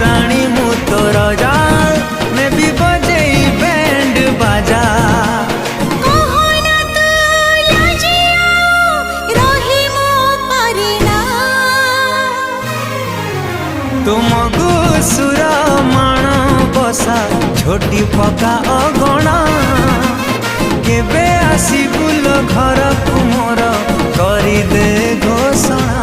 रानी मु तो राजा मैं भी बजेई बैंड बाजा। तुम गुसुर माण बसा छोटी पका अगणा केबे आसी बुल घर को मोर करी दे घोषणा।